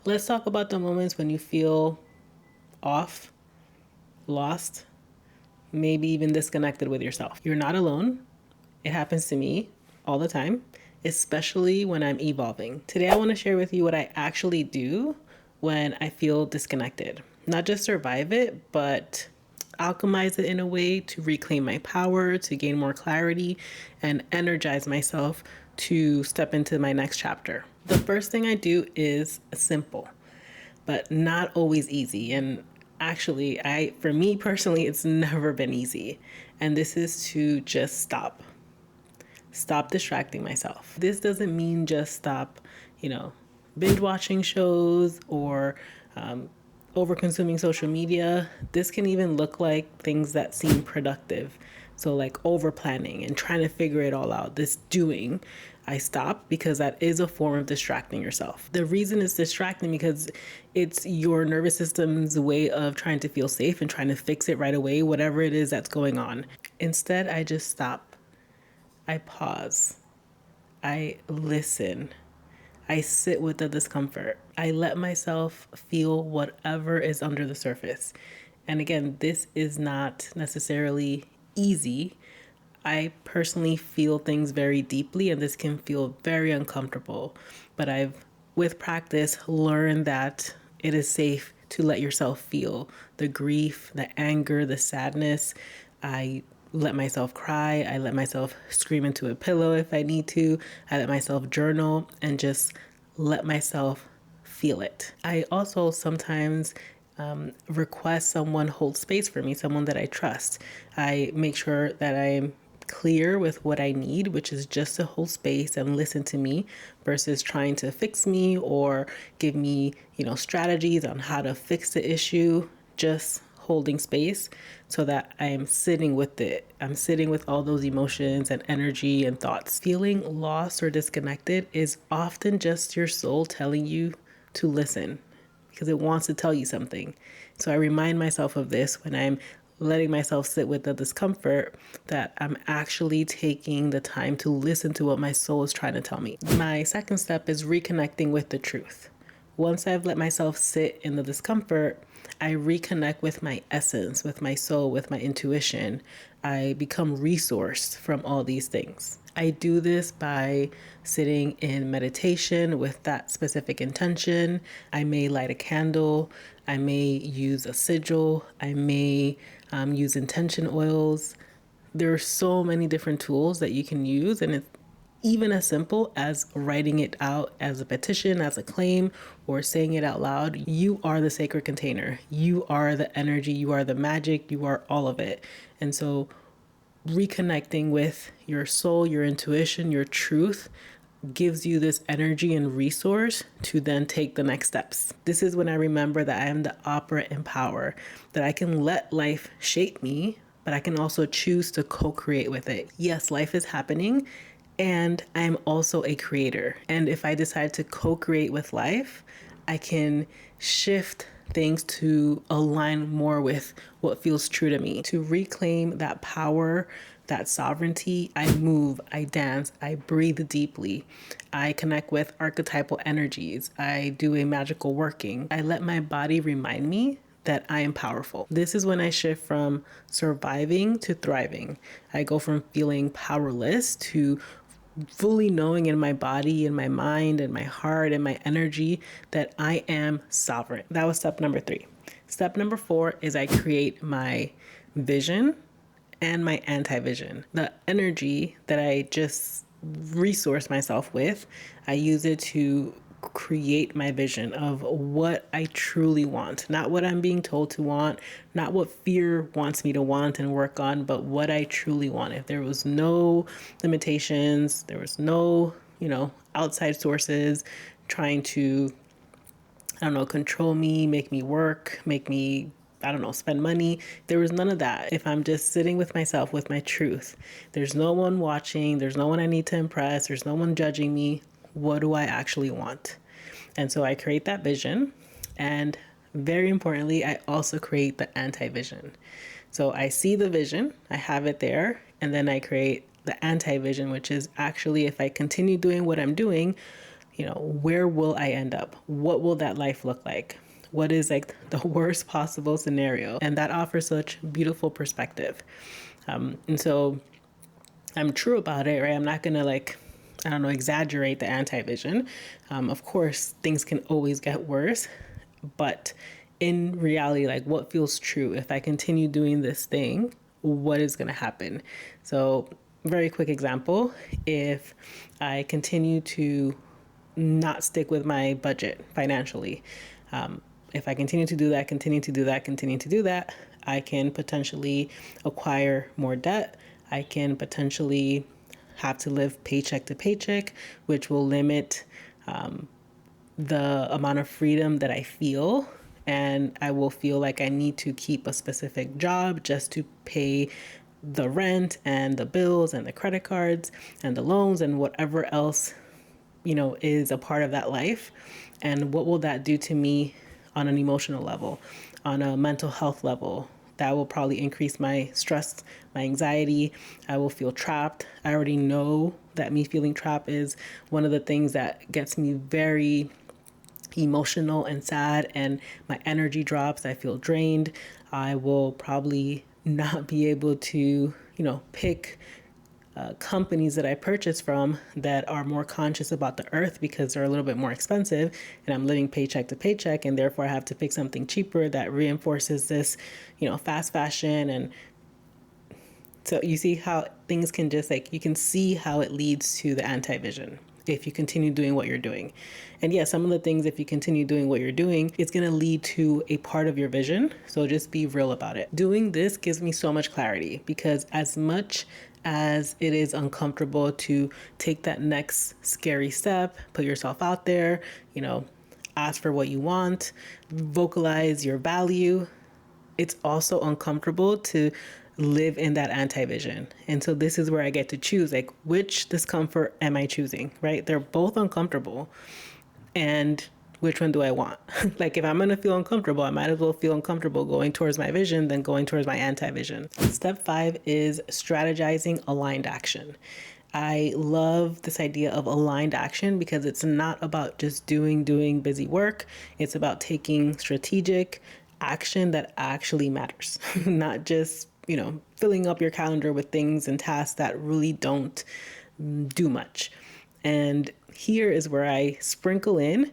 Let's talk about the moments when you feel off, lost, maybe even disconnected with yourself. You're not alone. It happens to me all the time, especially when I'm evolving. Today, I want to share with you what I actually do when I feel disconnected. Not just survive it, but alchemize it in a way to reclaim my power, to gain more clarity, and energize myself to step into my next chapter. The first thing I do is simple, but not always easy. And actually, for me personally, it's never been easy. And this is to just stop. Stop distracting myself. This doesn't mean just stop, binge watching shows or over consuming social media. This can even look like things that seem productive. So, like over planning and trying to figure it all out. This doing, I stop because that is a form of distracting yourself. The reason it's distracting because it's your nervous system's way of trying to feel safe and trying to fix it right away, whatever it is that's going on. Instead, I just stop. I pause. I listen. I sit with the discomfort. I let myself feel whatever is under the surface. And again, this is not necessarily easy. I personally feel things very deeply, and this can feel very uncomfortable. But with practice, learned that it is safe to let yourself feel the grief, the anger, the sadness. I let myself cry. I let myself scream into a pillow if I need to. I let myself journal and just let myself feel it. I also sometimes request someone hold space for me, someone that I trust. I make sure that I'm clear with what I need, which is just to hold space and listen to me versus trying to fix me or give me, strategies on how to fix the issue. Just holding space so that I am sitting with it. I'm sitting with all those emotions and energy and thoughts. Feeling lost or disconnected is often just your soul telling you to listen because it wants to tell you something. So I remind myself of this when I'm letting myself sit with the discomfort, that I'm actually taking the time to listen to what my soul is trying to tell me. My second step is reconnecting with the truth. Once I've let myself sit in the discomfort, I reconnect with my essence, with my soul, with my intuition. I become resourced from all these things. I do this by sitting in meditation with that specific intention. I may light a candle. I may use a sigil. I may use intention oils. There are so many different tools that you can use, and it's even as simple as writing it out as a petition, as a claim, or saying it out loud. You are the sacred container. You are the energy. You are the magic. You are all of it. And so reconnecting with your soul, your intuition, your truth gives you this energy and resource to then take the next steps. This is when I remember that I am the opera in power, that I can let life shape me, but I can also choose to co-create with it. Yes, life is happening, and I'm also a creator. And if I decide to co-create with life, I can shift things to align more with what feels true to me. To reclaim that power, that sovereignty, I move, I dance, I breathe deeply. I connect with archetypal energies. I do a magical working. I let my body remind me that I am powerful. This is when I shift from surviving to thriving. I go from feeling powerless to fully knowing in my body, in my mind, in my heart, and my energy that I am sovereign. That was step number 3. Step number 4 is I create my vision and my anti-vision. The energy that I just resource myself with, I use it to create my vision of what I truly want, not what I'm being told to want, not what fear wants me to want and work on, but what I truly want. If there was no limitations, there was no, outside sources trying to, control me, make me work, make me spend money. There was none of that. If I'm just sitting with myself, with my truth, there's no one watching, there's no one I need to impress, there's no one judging me. What do I actually want? And so I create that vision. And very importantly, I also create the anti-vision. So I see the vision, I have it there, and then I create the anti-vision, which is actually if I continue doing what I'm doing, where will I end up? What will that life look like? What is like the worst possible scenario? And that offers such beautiful perspective. And so I'm true about it, right? I'm not gonna exaggerate the anti-vision. Of course, things can always get worse, but in reality, like what feels true? If I continue doing this thing, what is gonna happen? So, very quick example: if I continue to not stick with my budget financially, if I continue to do that, I can potentially acquire more debt. I can potentially have to live paycheck to paycheck, which will limit the amount of freedom that I feel. And I will feel like I need to keep a specific job just to pay the rent and the bills and the credit cards and the loans and whatever else, is a part of that life. And what will that do to me on an emotional level, on a mental health level? That will probably increase my stress, my anxiety. I will feel trapped. I already know that me feeling trapped is one of the things that gets me very emotional and sad, and my energy drops. I feel drained. I will probably not be able to, pick companies that I purchase from that are more conscious about the earth because they're a little bit more expensive, and I'm living paycheck to paycheck, and therefore I have to pick something cheaper that reinforces this, fast fashion. And so you see how things can just you can see how it leads to the anti-vision if you continue doing what you're doing. And yeah, some of the things, if you continue doing what you're doing, it's going to lead to a part of your vision. So just be real about it. Doing this gives me so much clarity, because as much as it is uncomfortable to take that next scary step, put yourself out there, ask for what you want, vocalize your value, it's also uncomfortable to live in that anti-vision. And so this is where I get to choose, which discomfort am I choosing, right? They're both uncomfortable. And which one do I want? If I'm going to feel uncomfortable, I might as well feel uncomfortable going towards my vision than going towards my anti-vision. Step 5 is strategizing aligned action. I love this idea of aligned action because it's not about just doing busy work. It's about taking strategic action that actually matters, not just, filling up your calendar with things and tasks that really don't do much. And here is where I sprinkle in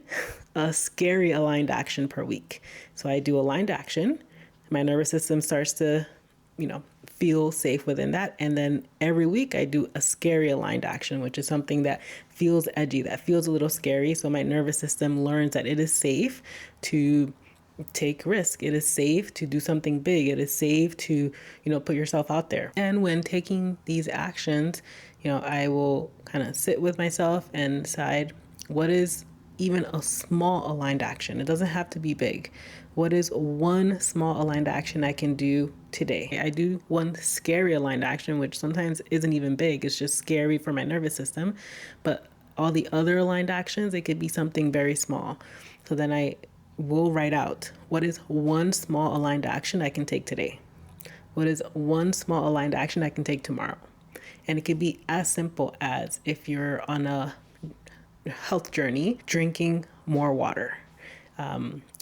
a scary aligned action per week. So I do aligned action. My nervous system starts to, feel safe within that. And then every week I do a scary aligned action, which is something that feels edgy, that feels a little scary. So my nervous system learns that it is safe to take risk. It is safe to do something big. It is safe to, put yourself out there. And when taking these actions, I will kind of sit with myself and decide what is even a small aligned action. It doesn't have to be big. What is one small aligned action I can do today? I do one scary aligned action, which sometimes isn't even big. It's just scary for my nervous system. But all the other aligned actions, it could be something very small. So then I will write out what is one small aligned action I can take today. What is one small aligned action I can take tomorrow? And it could be as simple as, if you're on a health journey, drinking more water.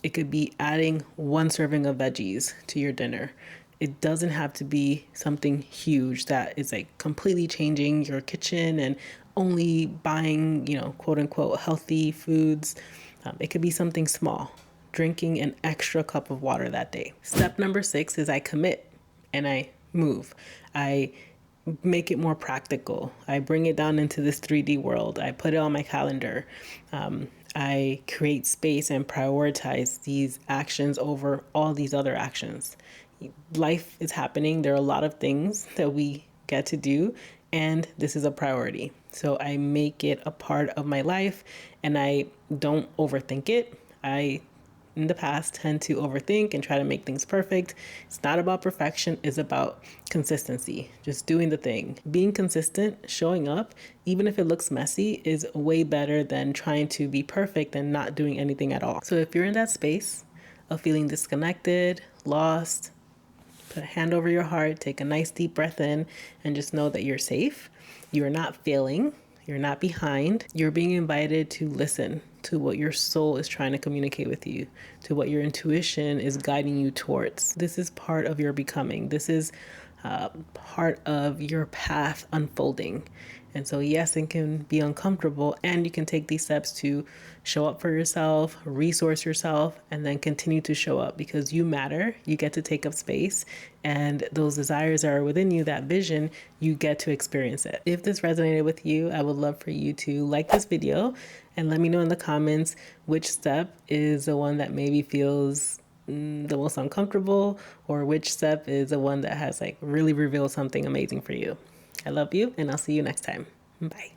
It could be adding one serving of veggies to your dinner. It doesn't have to be something huge that is completely changing your kitchen and only buying, quote unquote, healthy foods. It could be something small, drinking an extra cup of water that day. Step number 6 is I commit and I move. I make it more practical. I bring it down into this 3D world. I put it on my calendar. I create space and prioritize these actions over all these other actions. Life is happening. There are a lot of things that we get to do, and this is a priority. So I make it a part of my life, and I don't overthink it. I, in the past, tend to overthink and try to make things perfect. It's not about perfection. It's about consistency, just doing the thing. Being consistent, showing up, even if it looks messy, is way better than trying to be perfect and not doing anything at all. So if you're in that space of feeling disconnected, lost, put a hand over your heart, take a nice deep breath in, and just know that you're safe. You're not failing. You're not behind. You're being invited to listen to what your soul is trying to communicate with you, to what your intuition is guiding you towards. This is part of your becoming. This is part of your path unfolding. And so, yes, it can be uncomfortable, and you can take these steps to show up for yourself, resource yourself, and then continue to show up because you matter. You get to take up space, and those desires are within you, that vision, you get to experience it. If this resonated with you, I would love for you to like this video and let me know in the comments which step is the one that maybe feels the most uncomfortable, or which step is the one that has like really revealed something amazing for you. I love you, and I'll see you next time. Bye.